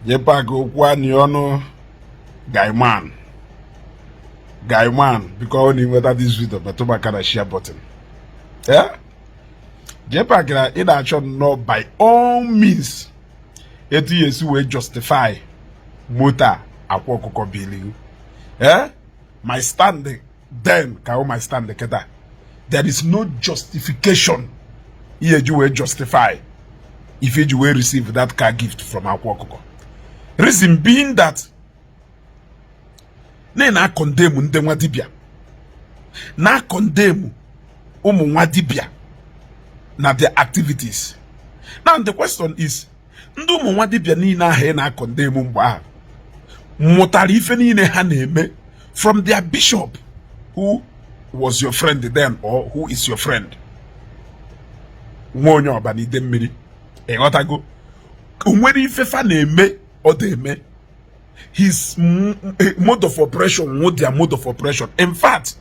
Jpac okwu ni ọnụ guy man because only whether this video but to back and share button. Yeah? Jpac in action no by all means it is will justify motor Akwa Okuko billing. Yeah? My stand then my stand keda. There is no justification here you will justify if you will receive that car gift from Akwa Okuko. Reason being that na condemn ndị nwa dibia na condemn ụmụ nwa dibia na their activities. Now the question is ndị ụmụ nwa dibia niile ahụ na condemn mgbe ahụ mụtara ife niile ha na-eme from their bishop who was your friend then or who is your friend. Nwa onye ọbanide mmiri ịghọtago onwere ife fa na-eme ọ dị-eme. His mode of operation with their mode of operation. In fact,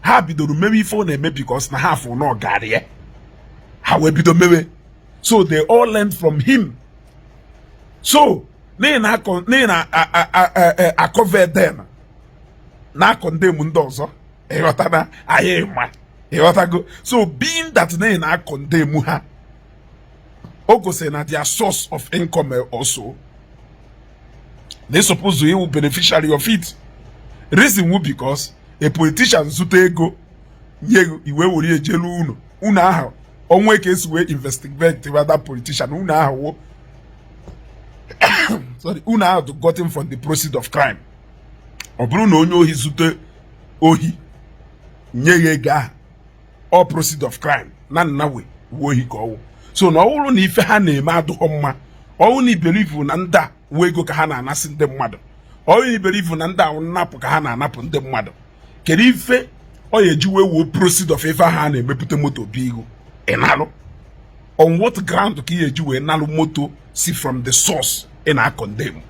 ha bidoro maybe ife ọ na-eme because na half or no garie. Ha we bido mewe. So they all learned from him. So na cover them. Na condemn ndị ọzọ. Ịghọtana aye ma. Ịghọtago. So being that na condemn ha. Ogo say na their source of income also. They supposed to be beneficiary of it. Reason who because a politician zute ego iwe wori ejelu unu una aha onwe case we investigate that politician una aha sorry una aha to got him from the proceeds of crime. Oburu na onye ohi zute ohi nye ga all proceeds of crime na we ohi ko. So na olu na ife ha na-eme adụghọ mma. All ni believe na nda wego ka ha na-anasị ndị mmadụ. All ni believe na nda napụ ka ha na-anapụ ndị mmadụ. Kedu ife o yeji wo proceed of ife ha na-emepụta moto bigo enalo. On what ground ka yeji we nalo moto see from the source in a condemn.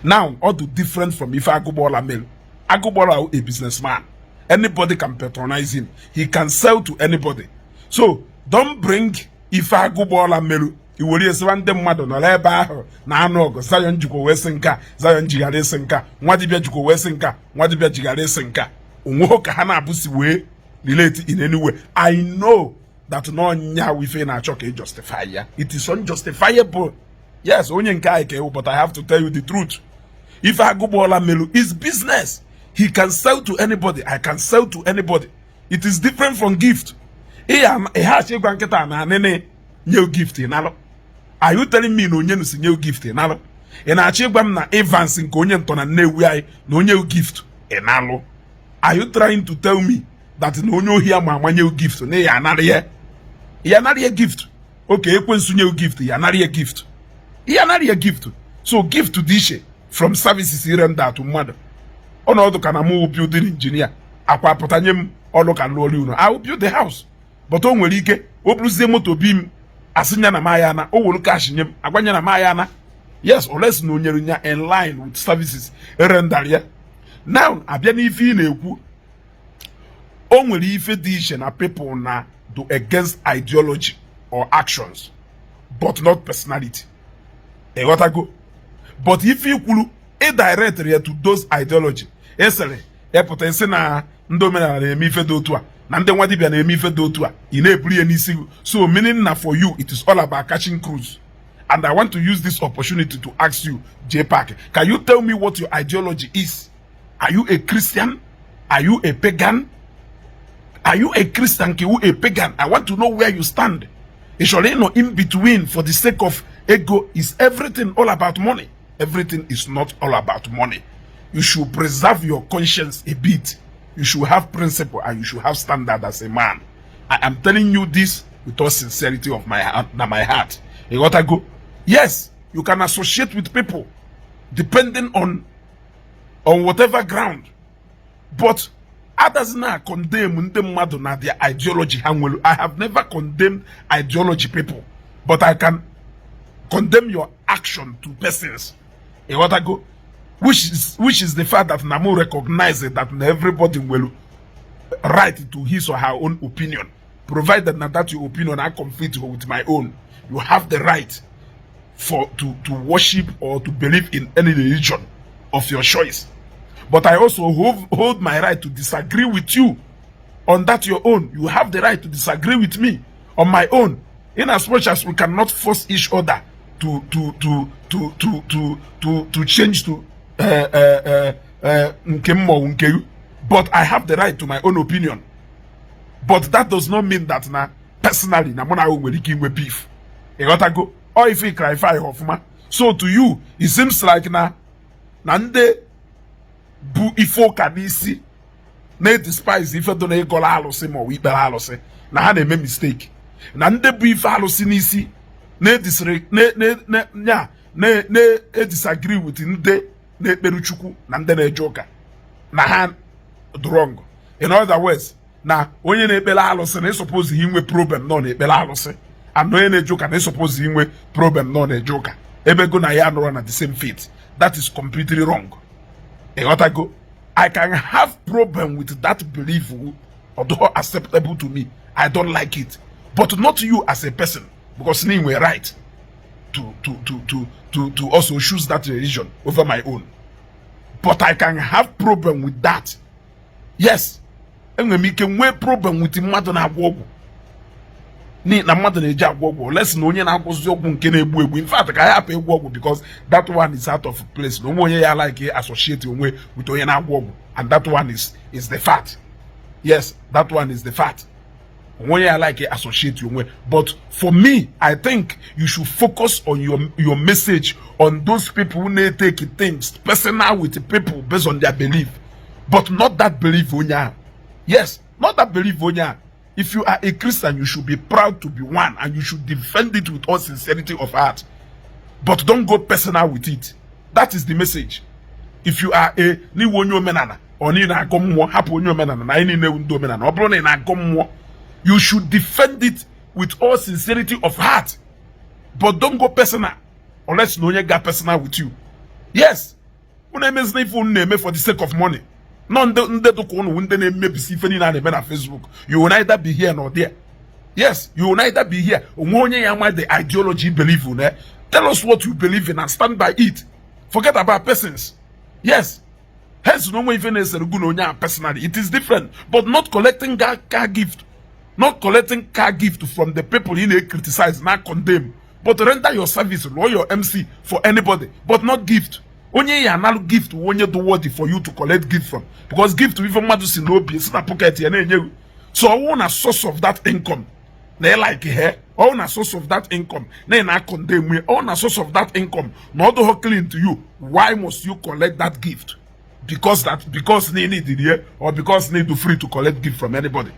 Now all the different from ife Agbola male. Agbola a businessman. Anybody can patronize him. He can sell to anybody. So don't bring ife Agbola male. Iwori esiwa ndị mmadụ nọ ebe ahụ na anụ ọgụ Zion jikwa wee sị nka Zion jigara esi nka nwa dibịa jikwa wee sị nka nwa dibịa jigara esi nka onwe ka ha na-abụsi wee relate in any way. I know that no nya wife na-achọ ka justify ya. It is unjustifiable. Yes, onye nke anyị ka but I have to tell you the truth. If Agbola melu is business, he can sell to anybody. I can sell to anybody. It is different from gift. Ha chegwa nkịta na nene nye gift nalo. Are you telling me no onye no si nye gift nalo? Na-achị gwa m na Evans nke onye ntọ na Nnewi anyị na onye gift nalo. Are you trying to tell me that na onye ohi ama nye gift na ya anara ya gift? Okay, ekwensu nye gift ya anara ya gift. Ya anara ya gift. So gift dị iche from services render to mmadụ. Ọnọdụ ka na mụ building engineer akwa pụtanye m ọlụ ka lụọ ụlọ. I will build the house. But o nwere ike o bluzie moto bi m asinya na maya na o wolu cash nyem agwanya na maya na. Yes, unless no nyere nya in line with services render ya. Now abia na ife na-ekwu o nwere ife dị iche na people na do against ideology or actions but not personality. E got go. But if you kwuru direct to those ideology esere epụta isi na ndị omenala na-eme ife dị otu a na ndị nwa dibịa na-eme ife dị otu a ị na-ebuli ya n'isi. So meaning na for you it is all about catching cruise. And I want to use this opportunity to ask you, Jpac, can you tell me what your ideology is? Are you a Christian? Are you a pagan? Are you a Christian? Are you a pagan? I want to know where you stand. It should be no in between for the sake of ego. Is everything all about money? Everything is not all about money. You should preserve your conscience a bit. You should have principle and you should have standard as a man. I am telling you this with all sincerity of my heart. You gotta go. Yes, you can associate with people depending on whatever ground. But others now condemn them na their ideology. I have never condemned ideology people, but I can condemn your action to persons. You gotta go. Which is the fact that Namu recognizes that everybody will right to his or her own opinion, provided that your opinion I conflict with my own. You have the right to worship or to believe in any religion of your choice. But I also hold my right to disagree with you on that your own. You have the right to disagree with me on my own, in as much as we cannot force each other to change to but I have the right to my own opinion. But that does not mean that na personally na mona we beef. You gotta go. Or if you cry fire of so to you, it seems like na nde bu ifo kadisi na despise if don't e gola alose mo we bela alose na ha na make mistake. Na nde bu ife alose n'isi na disagree with nde na ekperu chukwu na nde na ejoka na ha wrong. In other words, na onye na ekpere alụsị na suppose inwe problem no na ekpere alụsị, and onye na-eje ụka na suppose inwe problem no na eje ụka, ebe go na ya nọrọ na the same faith. That is completely wrong. Go. I can have problem with that belief, although acceptable to me. I don't like it, but not you as a person, because you were right to also choose that religion over my own. But I can have problem with that. Yes, and we can have problem with the mother na agwu. Ni na mother na eji agwu. Let's know onye na agwozi ogwu nke na egbu egbu. In fact, I have a agwu because that one is out of place. No more ya like associate with onye na agwu, and that one is the fact. Yes, that one is the fact. Onye ya like associate with. But for me, I think you should focus on your message on those people who may take things personal with the people based on their belief. But not that belief onya. Yes, not that belief onya. If you are a Christian, you should be proud to be one, and you should defend it with all sincerity of heart. But don't go personal with it. That is the message. If you are a ni wonyo menana or ni na gomwo hapo wonyo menana na ni ne undo menana obro na gomwo, you should defend it with all sincerity of heart. But don't go personal unless no one got personal with you. Yes, for the sake of money. None Facebook. You will neither be here nor there. Yes, you will neither be here. The ideology you believe in. Tell us what you believe in and stand by it. Forget about persons. Yes. Hence, no one even personally. It is different. But not collecting car gift. Not collecting car gift from the people you criticize, not condemn. But render your service or your MC for anybody. But not gift. Only analog gift when you do worthy for you to collect gift from, because gift to even madu sinobi is not pocket here. So I want a source of that income. They like here. I want a source of that income. Then I condemn me. I want a source of that income. Not to clean to you. Why must you collect that gift? Because they need it here, or because they do free to collect gift from anybody.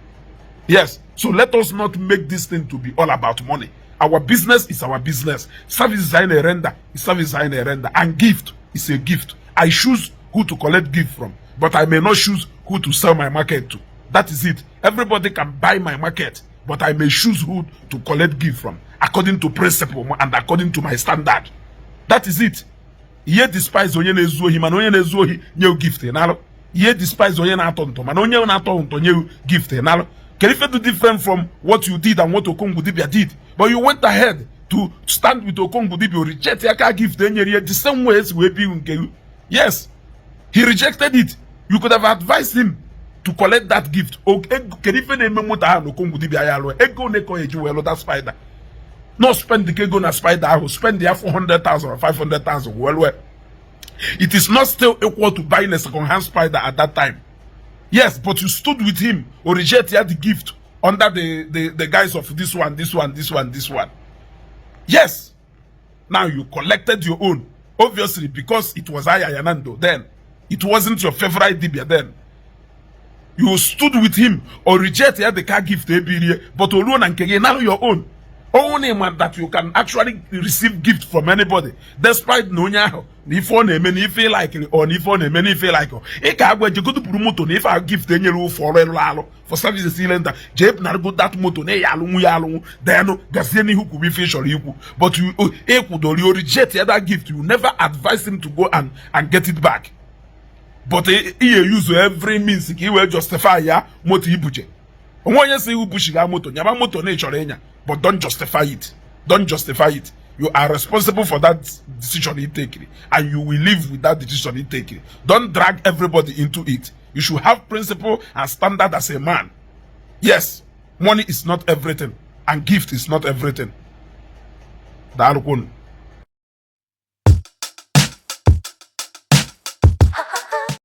Yes. So let us not make this thing to be all about money. Our business is our business. Service design a render is service design a render, and gift is a gift. I choose who to collect gift from, but I may not choose who to sell my market to. That is it. Everybody can buy my market, but I may choose who to collect gift from according to principle and according to my standard. That is it. Ye despise onye na-ezuohi mana onye na-ezuohi nye gift enalo. Ye despise onye na-atonto mana onye na-atonto nye gift enalo. Can you do different from what you did and what Okongwu Dibia did? But you went ahead to stand with Okongwu Dibia, reject your gift the same way as we be. Yes, he rejected it. You could have advised him to collect that gift. Can even remember Okongwu Dibia yalo? Ego neko ejuwelo that spider. No spend the kego na spider. I will spend the 400,000 or 500,000. Well. It is not still equal to buying a second-hand spider at that time. Yes, but you stood with him or rejected the gift under the guise of this one. Yes. Now you collected your own. Obviously, because it was Ayanando then. It wasn't your favorite Dibia then. You stood with him or rejected the car gift, but alone and now your own. Only man that you can actually receive gift from anybody, despite no nyaho. If one many feel like it, or if one many feel like it. You go to promote if I gift any for services cylinder. Jep na go that moto ne yalu. Then there's any who could be fish or you. But you reject the other gift. You never advise him to go and get it back. But he use every means he will justify ya moto ibuje. One you say who push moto, nyama moto ne chorenya. But don't justify it. Don't justify it. You are responsible for that decision he taken, and you will live with that decision he taken. Don't drag everybody into it. You should have principle and standard as a man. Yes, money is not everything, and gift is not everything. Daalụkwunu.